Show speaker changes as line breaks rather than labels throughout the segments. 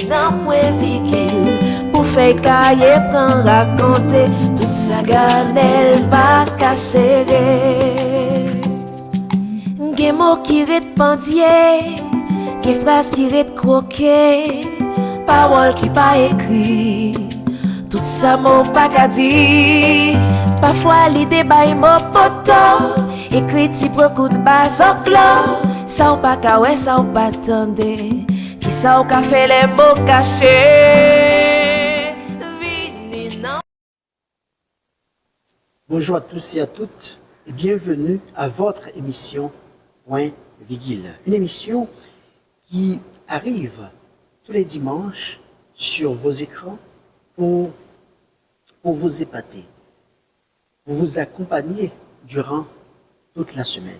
nan point viking. Pour faire cahier prend raconter toute sa ganelle pas serrer. Gen mots qui ret pendier, gen phrases qui ret croquer, paroles qui pas écrit. Tout ça mon pas qu'à dire. Parfois l'idée baille mon poto, écrit si beaucoup de bas au clos. Ça ou pas qu'à ouais, ça ou pas attendre. Qui ça ou qu'a fait les mots cachés. Vini non.
Bonjour à tous et à toutes et bienvenue à votre émission Point Vigile. Une émission qui arrive tous les dimanches sur vos écrans pour vous épater, pour vous accompagner durant toute la semaine.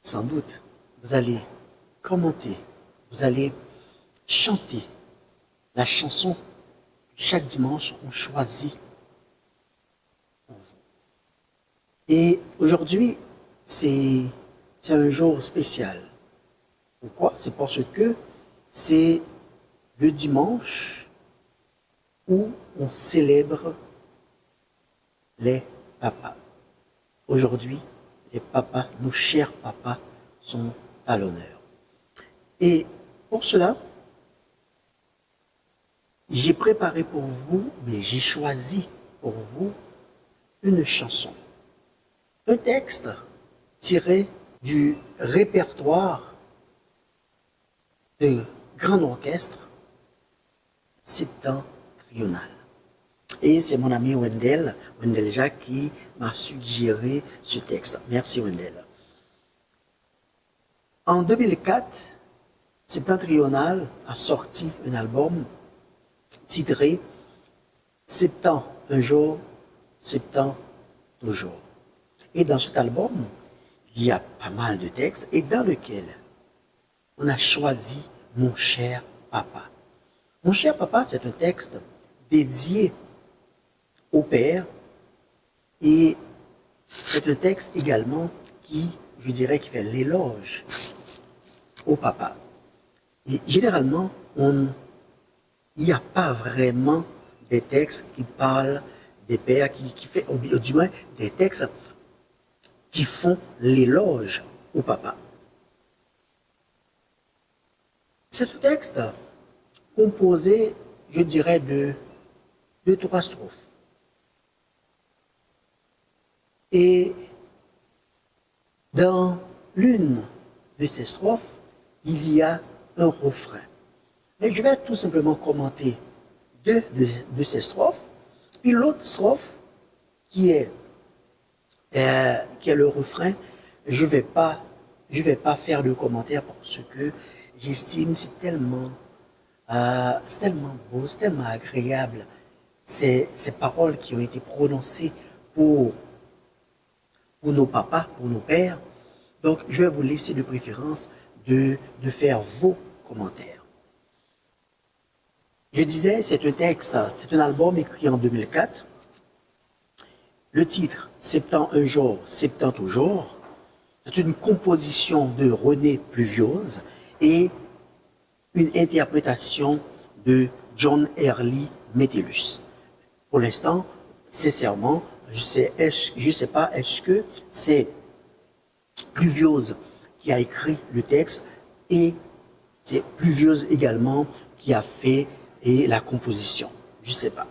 Sans doute, vous allez commenter, vous allez chanter la chanson que chaque dimanche on choisit pour vous. Et aujourd'hui, c'est un jour spécial. Pourquoi? C'est parce que c'est le dimanche où on célèbre les papas. Aujourd'hui, les papas, nos chers papas, sont à l'honneur. Et pour cela, j'ai préparé pour vous, mais j'ai choisi pour vous une chanson. Un texte tiré du répertoire de grand orchestre septentrional. Et c'est mon ami Wendell Jacques qui m'a suggéré ce texte. Merci Wendell. En 2004, Septentrional a sorti un album titré Septembre un jour, septembre toujours. Et dans cet album, il y a pas mal de textes et dans lequel on a choisi Mon cher papa. Mon cher papa, c'est un texte dédié au père et c'est un texte également qui, je dirais, qui fait l'éloge au papa. Et généralement, il n'y a pas vraiment des textes qui parlent des pères, qui fait, ou du moins des textes qui font l'éloge au papa. C'est un texte composé, je dirais, de 3 strophes. Et dans l'une de ces strophes, il y a un refrain. Mais je vais tout simplement commenter 2 de ces strophes, puis l'autre strophe qui est le refrain, je vais pas faire de commentaire parce que j'estime c'est tellement beau, c'est tellement agréable ces paroles qui ont été prononcées pour nos papas, pour nos pères. Donc je vais vous laisser de préférence de faire vos commentaires. Je disais, c'est un texte, c'est un album écrit en 2004. Le titre, Septembre un jour, septembre toujours, c'est une composition de René Pluviose et une interprétation de John Early Metellus. Pour l'instant, sincèrement, je sais pas, est-ce que c'est Pluviose qui a écrit le texte et c'est Pluviose également qui a fait la composition. Je sais pas.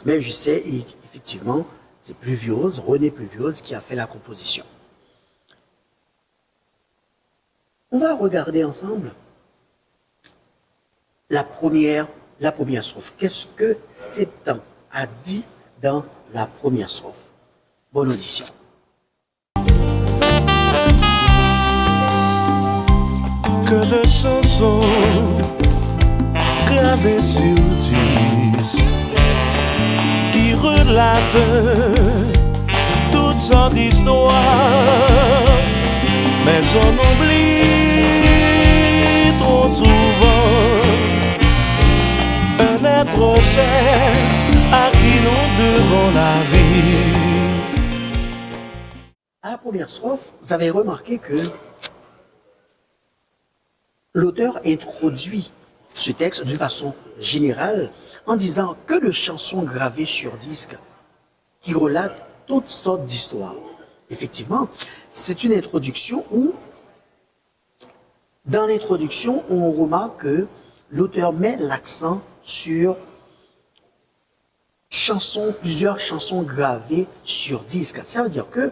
Mais je sais effectivement, c'est Pluviose, René Pluviose qui a fait la composition. On va regarder ensemble la première strophe. Qu'est-ce que Septembre a dit dans la première strophe? Bonne audition.
Que de chansons gravées sur disque qui relatent toutes sortes d'histoires, mais on oublie trop souvent un être cher à qui nous devons la vie.
À la première strophe, vous avez remarqué que l'auteur introduit ce texte de façon générale en disant que de chansons gravées sur disque qui relatent toutes sortes d'histoires. Effectivement, c'est une introduction où, dans l'introduction, on remarque que l'auteur met l'accent sur plusieurs chansons gravées sur disque. Ça veut dire que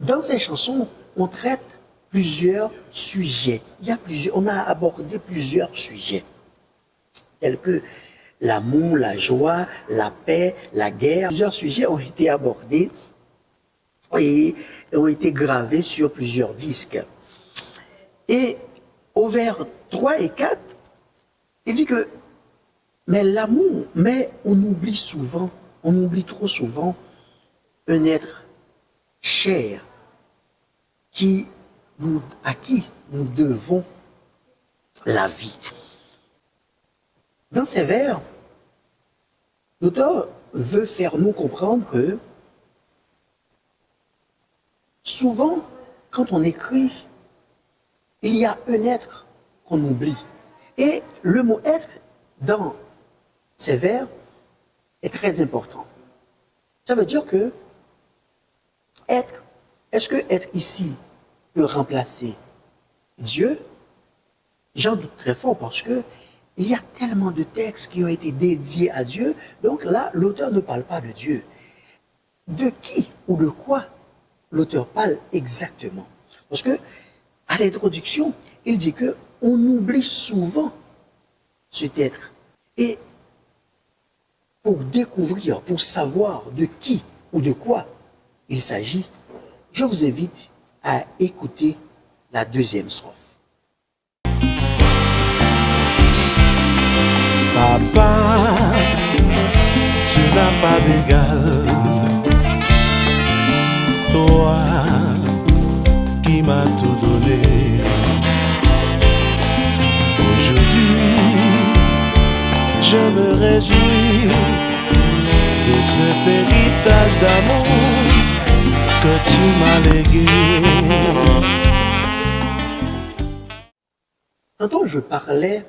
dans ces chansons, on traite plusieurs sujets. On a abordé plusieurs sujets, tels que l'amour, la joie, la paix, la guerre. Plusieurs sujets ont été abordés et ont été gravés sur plusieurs disques. Et au vers 3 et 4, il dit que, mais l'amour, mais on oublie trop souvent un être cher à qui nous devons la vie. Dans ces vers, l'auteur veut faire nous comprendre que souvent, quand on écrit, il y a un être qu'on oublie. Et le mot être, dans ces vers, est très important. Ça veut dire que être, est-ce que être ici peut remplacer Dieu? J'en doute très fort parce que il y a tellement de textes qui ont été dédiés à Dieu. Donc là, l'auteur ne parle pas de Dieu. De qui ou de quoi l'auteur parle exactement? Parce que à l'introduction, il dit que on oublie souvent cet être. Et pour découvrir, pour savoir de qui ou de quoi il s'agit, je vous invite à écouter la deuxième strophe.
Papa, tu n'as pas d'égal. Toi qui m'as tout donné. Aujourd'hui, je me réjouis de cet héritage d'amour que tu m'as légué.
Tantôt, je parlais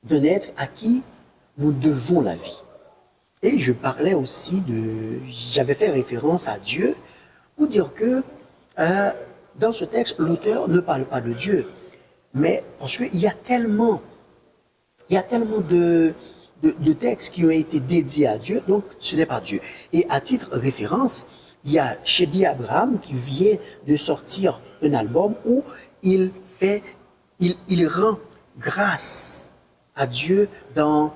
d'un être à qui nous devons la vie. Et je parlais aussi j'avais fait référence à Dieu pour dire que dans ce texte, l'auteur ne parle pas de Dieu. Mais parce qu'il y a tellement de textes qui ont été dédiés à Dieu, donc ce n'est pas Dieu. Et à titre de référence, il y a Chédi Abraham qui vient de sortir un album où il rend grâce à Dieu dans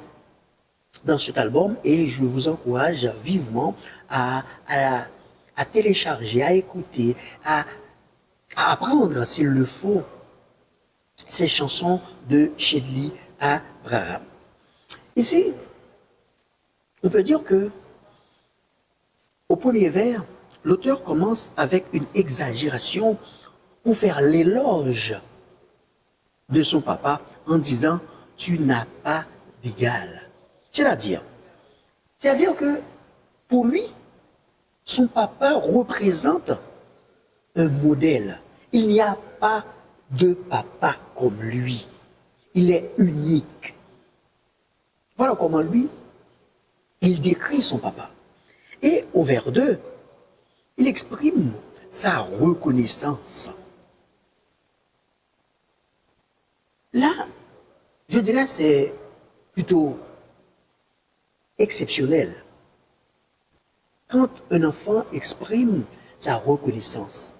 cet album, et je vous encourage vivement à télécharger, à écouter, à apprendre s'il le faut ces chansons de Chédi Abraham. Ici, on peut dire que au premier vers, l'auteur commence avec une exagération pour faire l'éloge de son papa en disant « tu n'as pas d'égal ». C'est-à-dire que pour lui, son papa représente un modèle. Il n'y a pas de papa comme lui. Il est unique. Voilà comment lui, il décrit son papa. Et au vers 2, il exprime sa reconnaissance. Là, je dirais c'est plutôt exceptionnel. Quand un enfant exprime sa reconnaissance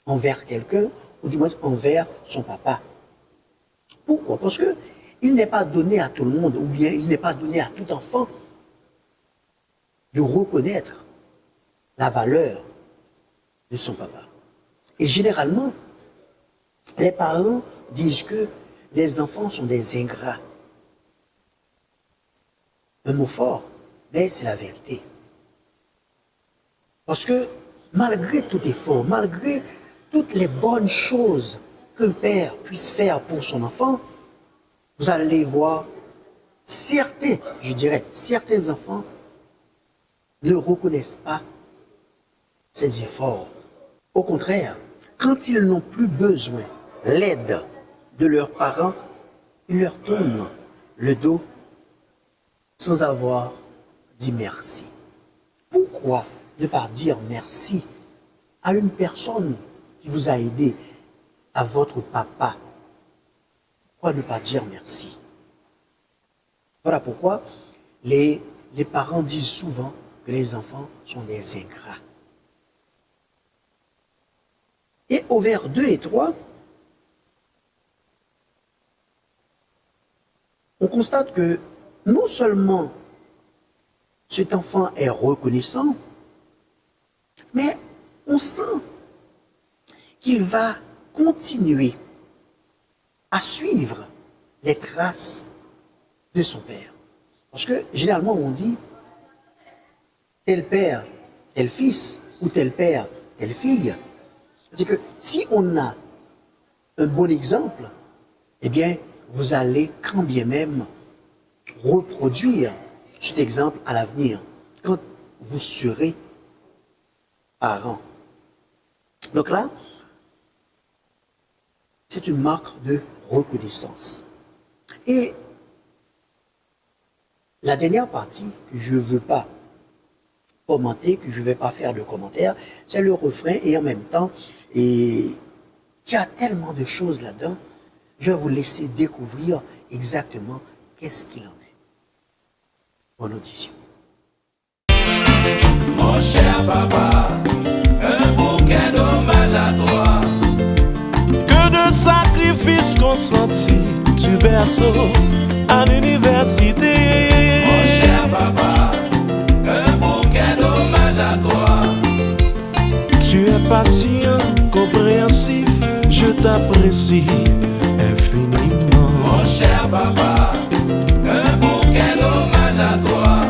envers quelqu'un, ou du moins envers son papa. Pourquoi? Parce que il n'est pas donné à tout le monde, ou bien il n'est pas donné à tout enfant de reconnaître la valeur de son papa. Et généralement, les parents disent que les enfants sont des ingrats. Un mot fort, mais c'est la vérité. Parce que malgré tout effort, malgré toutes les bonnes choses qu'un père puisse faire pour son enfant, vous allez voir certains enfants ne reconnaissent pas ces efforts. Au contraire, quand ils n'ont plus besoin de l'aide de leurs parents, il leur tourne le dos sans avoir dit merci. Pourquoi ne pas dire merci à une personne qui vous a aidé, à votre papa? Pourquoi ne pas dire merci? Voilà pourquoi les parents disent souvent que les enfants sont des ingrats. Et au vers 2 et 3, on constate que non seulement cet enfant est reconnaissant, mais on sent qu'il va continuer à suivre les traces de son père. Parce que généralement on dit tel père, tel fils, ou tel père, telle fille. C'est-à-dire que si on a un bon exemple, eh bien, vous allez quand bien même reproduire cet exemple à l'avenir, quand vous serez parent. Donc là, c'est une marque de reconnaissance. Et la dernière partie que je ne veux pas commenter, que je ne vais pas faire de commentaire, c'est le refrain et en même temps, il y a tellement de choses là-dedans, je vais vous laisser découvrir exactement qu'est-ce qu'il en est. Bonne audition.
Mon cher papa, un bouquet d'hommage à toi. Que de sacrifices consentis du berceau à l'université. Mon cher papa, un bouquet d'hommage à toi. Tu es patient, compréhensif, je t'apprécie infiniment. Mon cher papa, un bouquet d'hommage à toi.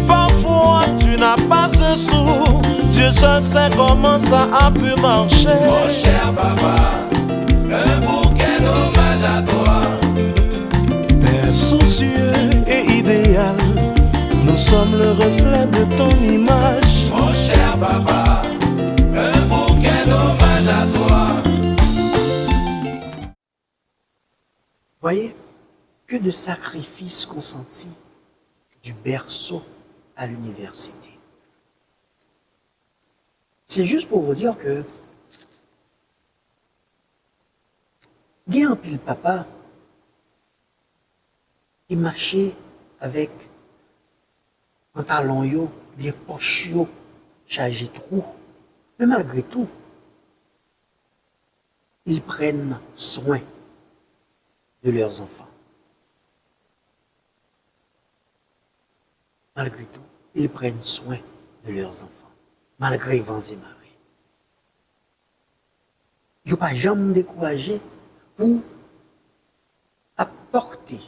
Parfois tu n'as pas un sou, Dieu seul sait comment ça a pu marcher. Mon cher papa, un bouquet d'hommage à toi. Père soucieux et idéal, nous sommes le reflet de ton image. Mon cher papa, un bouquet d'hommage à toi.
Voyez, que de sacrifices consentis du berceau à l'université. C'est juste pour vous dire que bien pile papa, il marchait avec un talon yo, bien poche yo, chargé trop. Mais malgré tout, ils prennent soin de leurs enfants. Malgré tout, ils prennent soin de leurs enfants, malgré vents et marées. Ils n'ont pas jamais découragé pour apporter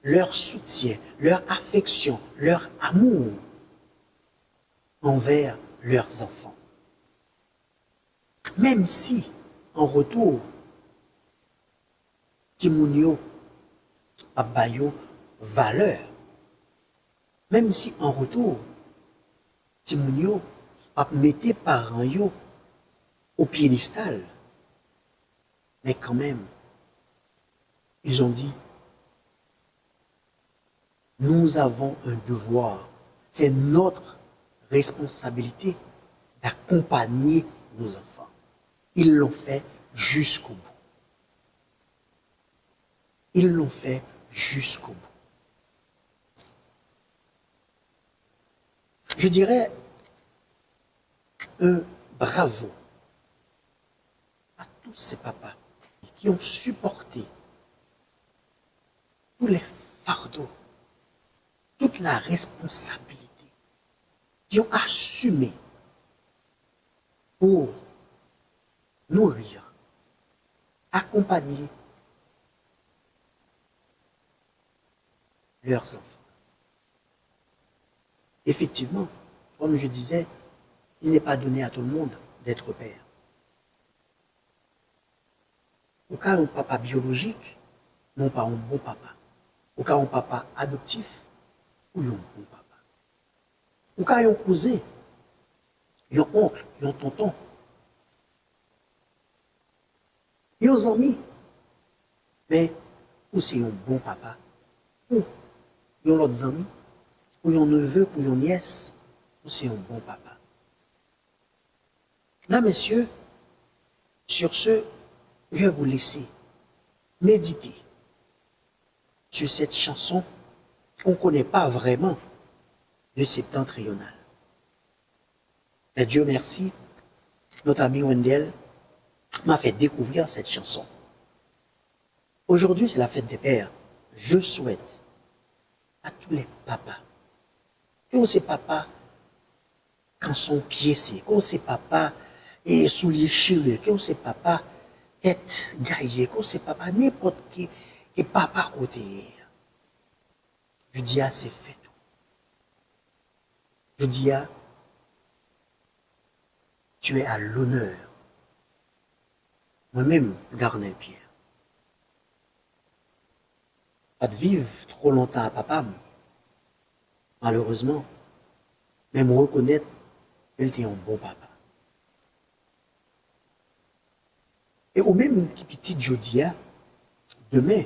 leur soutien, leur affection, leur amour envers leurs enfants. Même si, en retour, Timounio a bayo valeur, même si en retour, Timounio a mis parents yo au piédestal, mais quand même, ils ont dit, nous avons un devoir, c'est notre responsabilité d'accompagner nos enfants. Ils l'ont fait jusqu'au bout. Ils l'ont fait jusqu'au bout. Je dirais un bravo à tous ces papas qui ont supporté tous les fardeaux, toute la responsabilité, qui ont assumé pour nourrir, accompagner leurs enfants. Effectivement, comme je disais, il n'est pas donné à tout le monde d'être père. Au cas où un papa biologique, non pas un bon papa. Au cas où un papa adoptif, ou un bon papa. Au cas où un cousin, un oncle, un tonton, un ami. Mais ou c'est un bon papa, ou yon l'autre ami, ou yon neveu, ou yon nièce, ou c'est un bon papa. Là, messieurs, sur ce, je vais vous laisser méditer sur cette chanson qu'on ne connaît pas vraiment de septentrional. Et Dieu merci, notre ami Wendell m'a fait découvrir cette chanson. Aujourd'hui, c'est la fête des pères. Je souhaite à tous les papas, que ces papas, quand son piécé, que ces papas et souliers chirés, que ces papas tête gaillée, que ces papas n'importe qui papa côté. Je dis à c'est fait tout. Je dis à tu es à l'honneur. Moi-même, Garnel Pierre. Pas de vivre trop longtemps à papa, malheureusement, même reconnaître qu'elle était un bon papa. Et au même qui petit Jodia, demain,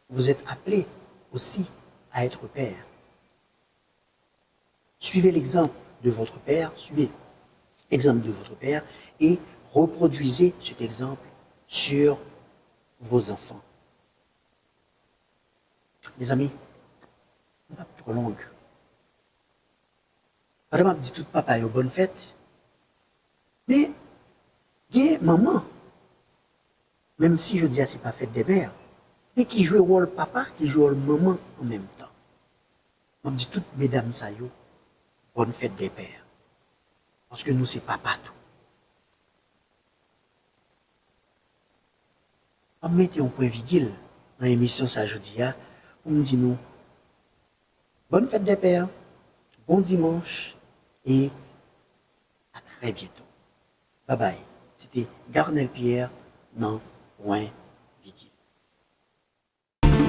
vous êtes appelés aussi à être père. Suivez l'exemple de votre père, suivez l'exemple de votre père et reproduisez cet exemple sur vos enfants. Mes amis, pas trop longue. Madame a dit tout papa une bonne fête, mais il y a maman, même si je dis que ce n'est pas fête des mères, mais qui joue le rôle papa, qui joue le rôle maman en même temps. On dit toutes mesdames ça yo, bonne fête des pères. Parce que nous, c'est papa tout. On mettait un point virgule dans l'émission ça jeudi, pour me dire nous, bonne fête des pères, bon dimanche et à très bientôt. Bye bye. C'était Garnel Pierre dans Point Vigile.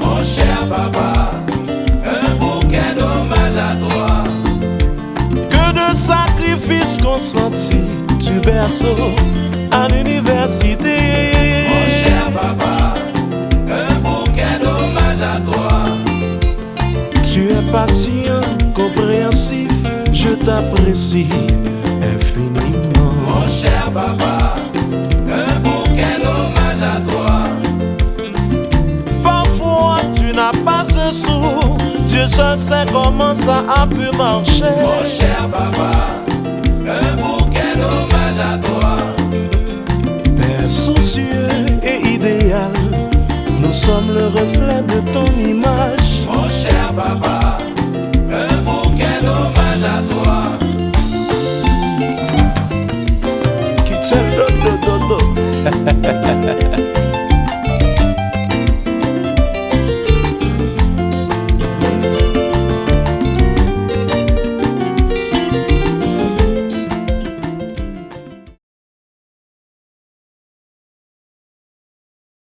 Mon cher papa, un bouquet d'hommage à toi. Que de sacrifices consentis du berceau à l'université. Mon cher papa, un bouquet d'hommage à toi. Tu es patient, compréhensif, je t'apprécie infiniment. Mon cher papa, un bouquet d'hommage à toi. Parfois tu n'as pas un sou, Dieu seul sait comment ça a pu marcher. Mon cher papa, un bouquet d'hommage à toi. Père soucieux et idéal, nous sommes le reflet de ton image. Mon cher papa,